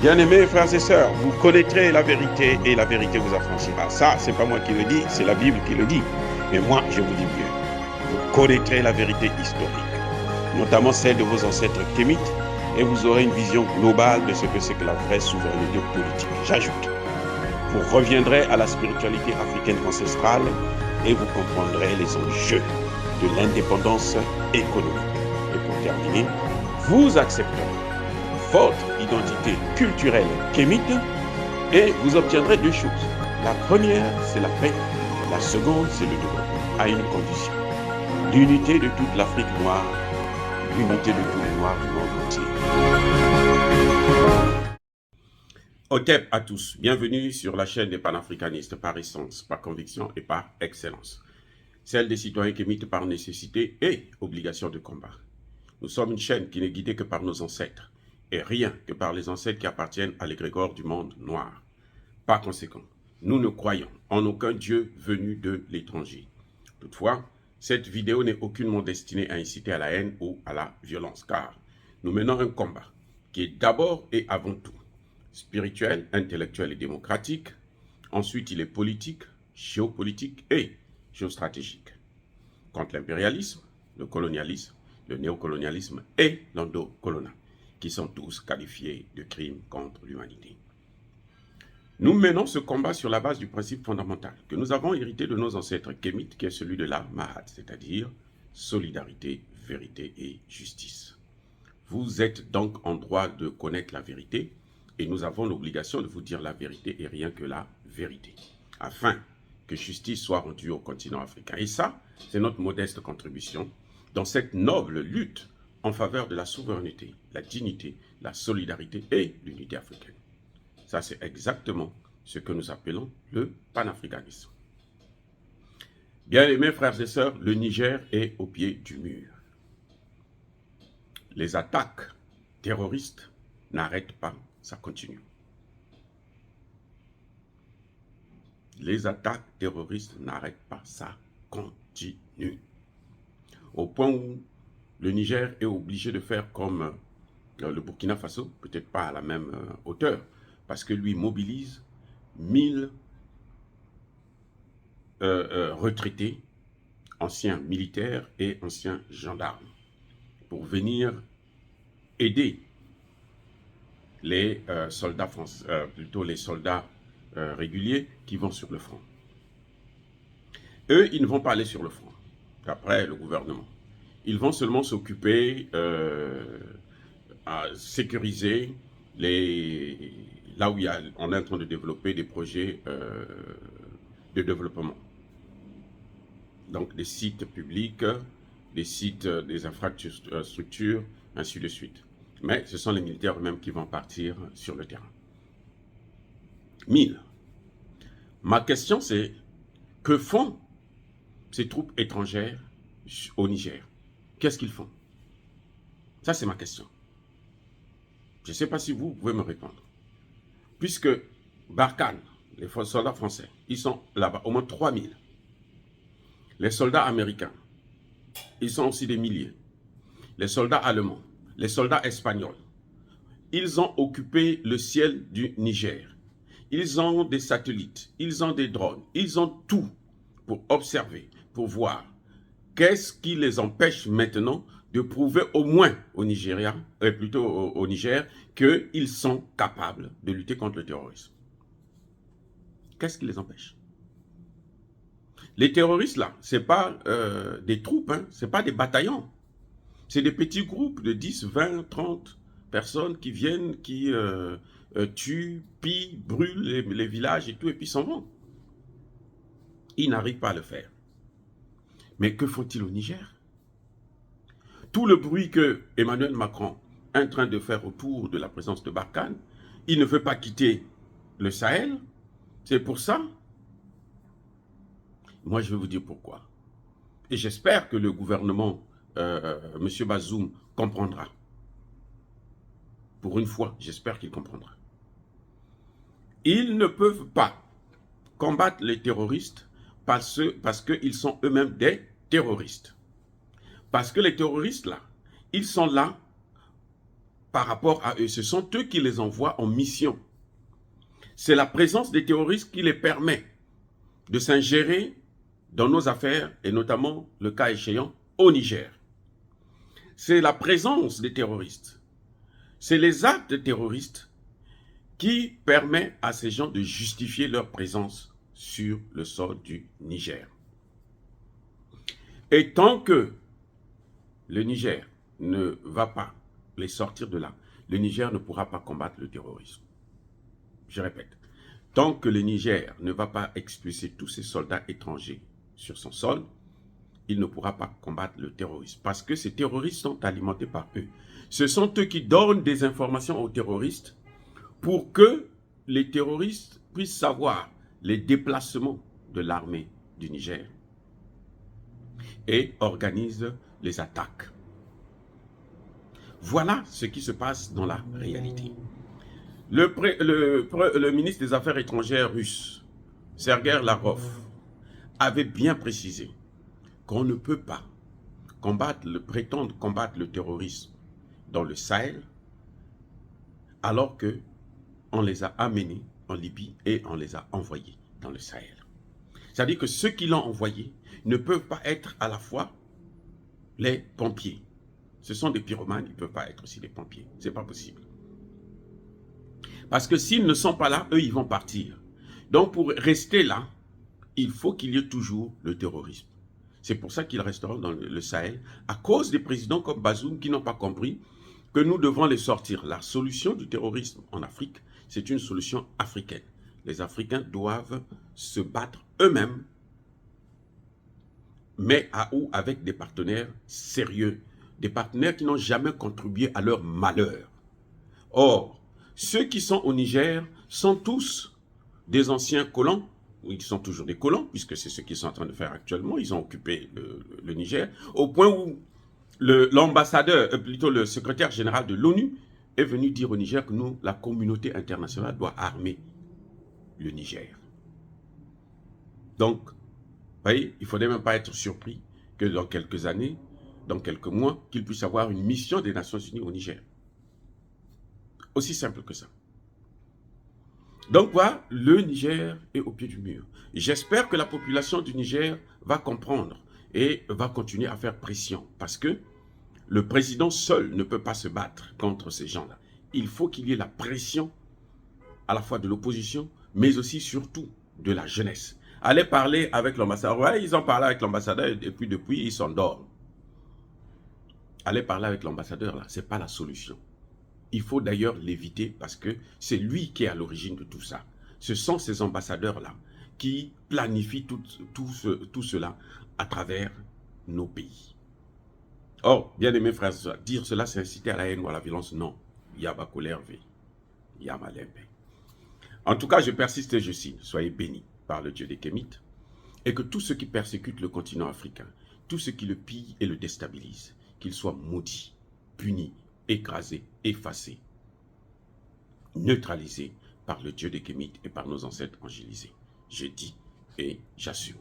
Bien-aimés frères et sœurs, vous connaîtrez la vérité et la vérité vous affranchira. Ça, c'est pas moi qui le dis, c'est la Bible qui le dit. Mais moi, je vous dis mieux. Vous connaîtrez la vérité historique, notamment celle de vos ancêtres kémites, et vous aurez une vision globale de ce que c'est que la vraie souveraineté politique. J'ajoute, vous reviendrez à la spiritualité africaine ancestrale et vous comprendrez les enjeux de l'indépendance économique. Et pour terminer, vous accepterez votre identité culturelle kémite et vous obtiendrez deux choses. La première, c'est la paix. La seconde, c'est le développement, à une condition. L'unité de toute l'Afrique noire, l'unité de tous les Noirs du monde entier. Otep à tous, bienvenue sur la chaîne des panafricanistes par essence, par conviction et par excellence. Celle des citoyens kémites par nécessité et obligation de combat. Nous sommes une chaîne qui n'est guidée que par nos ancêtres, et rien que par les ancêtres qui appartiennent à l'égrégore du monde noir. Par conséquent, nous ne croyons en aucun Dieu venu de l'étranger. Toutefois, cette vidéo n'est aucunement destinée à inciter à la haine ou à la violence, car nous menons un combat qui est d'abord et avant tout spirituel, intellectuel et démocratique. Ensuite, il est politique, géopolitique et géostratégique. Contre l'impérialisme, le colonialisme, le néocolonialisme et l'endocolonial, qui sont tous qualifiés de crimes contre l'humanité. Nous menons ce combat sur la base du principe fondamental que nous avons hérité de nos ancêtres kémites, qui est celui de la Mahat, c'est-à-dire solidarité, vérité et justice. Vous êtes donc en droit de connaître la vérité et nous avons l'obligation de vous dire la vérité et rien que la vérité, afin que justice soit rendue au continent africain. Et ça, c'est notre modeste contribution dans cette noble lutte en faveur de la souveraineté, la dignité, la solidarité et l'unité africaine. Ça, c'est exactement ce que nous appelons le panafricanisme. Bien-aimés frères et sœurs, le Niger est au pied du mur. Les attaques terroristes n'arrêtent pas, ça continue. Les attaques terroristes n'arrêtent pas, ça continue. Au point où le Niger est obligé de faire comme le Burkina Faso, peut-être pas à la même hauteur, parce que lui mobilise 1000 retraités, anciens militaires et anciens gendarmes, pour venir aider les soldats français, plutôt les soldats réguliers qui vont sur le front. Eux, ils ne vont pas aller sur le front, d'après le gouvernement. Ils vont seulement s'occuper à sécuriser là où on est en train de développer des projets de développement. Donc des sites publics, des sites, des infrastructures, ainsi de suite. Mais ce sont les militaires eux-mêmes qui vont partir sur le terrain. 1000. Ma question c'est, que font ces troupes étrangères au Niger? Qu'est-ce qu'ils font? Ça, c'est ma question. Je ne sais pas si vous pouvez me répondre. Puisque Barkhane, les soldats français, ils sont là-bas, au moins 3000. Les soldats américains, ils sont aussi des milliers. Les soldats allemands, les soldats espagnols, ils ont occupé le ciel du Niger. Ils ont des satellites, ils ont des drones, ils ont tout pour observer, pour voir. Qu'est-ce qui les empêche maintenant de prouver au moins au Nigeria, plutôt au Niger, qu'ils sont capables de lutter contre le terrorisme? Qu'est-ce qui les empêche? Les terroristes là, ce n'est pas des troupes, hein, ce n'est pas des bataillons. C'est des petits groupes de 10, 20, 30 personnes qui viennent, qui tuent, pillent, brûlent les villages et tout, et puis s'en vont. Ils n'arrivent pas à le faire. Mais que font-ils au Niger? Tout le bruit que Emmanuel Macron est en train de faire autour de la présence de Barkhane, il ne veut pas quitter le Sahel. C'est pour ça. Moi, je vais vous dire pourquoi. Et j'espère que le gouvernement, M. Bazoum, comprendra. Pour une fois, j'espère qu'il comprendra. Ils ne peuvent pas combattre les terroristes parce qu'ils sont eux-mêmes des terroristes. Parce que les terroristes, là, ils sont là par rapport à eux. Ce sont eux qui les envoient en mission. C'est la présence des terroristes qui les permet de s'ingérer dans nos affaires, et notamment, le cas échéant, au Niger. C'est la présence des terroristes, c'est les actes terroristes qui permettent à ces gens de justifier leur présence sur le sol du Niger. Et tant que le Niger ne va pas les sortir de là, le Niger ne pourra pas combattre le terrorisme. Je répète, tant que le Niger ne va pas expulser tous ses soldats étrangers sur son sol, il ne pourra pas combattre le terrorisme. Parce que ces terroristes sont alimentés par eux. Ce sont eux qui donnent des informations aux terroristes pour que les terroristes puissent savoir les déplacements de l'armée du Niger et organisent les attaques. Voilà ce qui se passe dans la réalité. Le ministre des Affaires étrangères russe, Sergei Lavrov, avait bien précisé qu'on ne peut pas prétendre combattre le terrorisme dans le Sahel alors qu'on les a amenés en Libye et on les a envoyés dans le Sahel. C'est-à-dire que ceux qui l'ont envoyé ne peuvent pas être à la fois les pompiers. Ce sont des pyromanes, ils ne peuvent pas être aussi des pompiers. Ce n'est pas possible. Parce que s'ils ne sont pas là, eux, ils vont partir. Donc, pour rester là, il faut qu'il y ait toujours le terrorisme. C'est pour ça qu'ils resteront dans le Sahel, à cause des présidents comme Bazoum qui n'ont pas compris que nous devons les sortir. La solution du terrorisme en Afrique, c'est une solution africaine. Les Africains doivent se battre eux-mêmes, mais avec des partenaires sérieux, des partenaires qui n'ont jamais contribué à leur malheur. Or, ceux qui sont au Niger sont tous des anciens colons, ou ils sont toujours des colons, puisque c'est ce qu'ils sont en train de faire actuellement. Ils ont occupé le Niger, au point où l'ambassadeur, plutôt le secrétaire général de l'ONU, est venu dire au Niger que nous, la communauté internationale, doit armer le Niger. Donc, vous voyez, il ne faudrait même pas être surpris que dans quelques années, dans quelques mois, qu'il puisse y avoir une mission des Nations Unies au Niger. Aussi simple que ça. Donc voilà, le Niger est au pied du mur. J'espère que la population du Niger va comprendre et va continuer à faire pression. Parce que le président seul ne peut pas se battre contre ces gens-là. Il faut qu'il y ait la pression à la fois de l'opposition, mais aussi surtout de la jeunesse. Allez parler avec l'ambassadeur. Ouais, ils ont parlé avec l'ambassadeur et puis depuis, ils s'endorment. Allez parler avec l'ambassadeur, là, ce n'est pas la solution. Il faut d'ailleurs l'éviter parce que c'est lui qui est à l'origine de tout ça. Ce sont ces ambassadeurs-là qui planifient tout cela à travers nos pays. Or, bien aimés frères et sœurs, dire cela c'est inciter à la haine ou à la violence, non. Yabakolerve, Yamalembe. En tout cas, je persiste et je signe. Soyez bénis par le Dieu des Kémites et que tous ceux qui persécutent le continent africain, tous ceux qui le pillent et le déstabilisent, qu'ils soient maudits, punis, écrasés, effacés, neutralisés par le Dieu des Kémites et par nos ancêtres angélisés. Je dis et j'assume.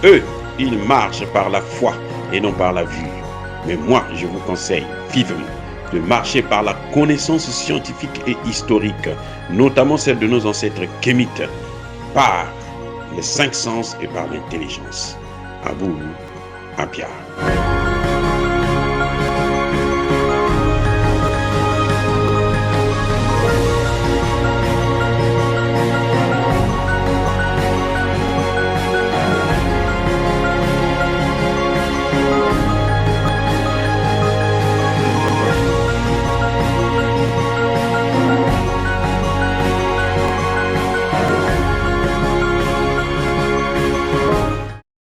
Eux, ils marchent par la foi et non par la vue. Mais moi, je vous conseille vivement de marcher par la connaissance scientifique et historique, notamment celle de nos ancêtres kémites, par les 5 sens et par l'intelligence. À vous, à Pierre.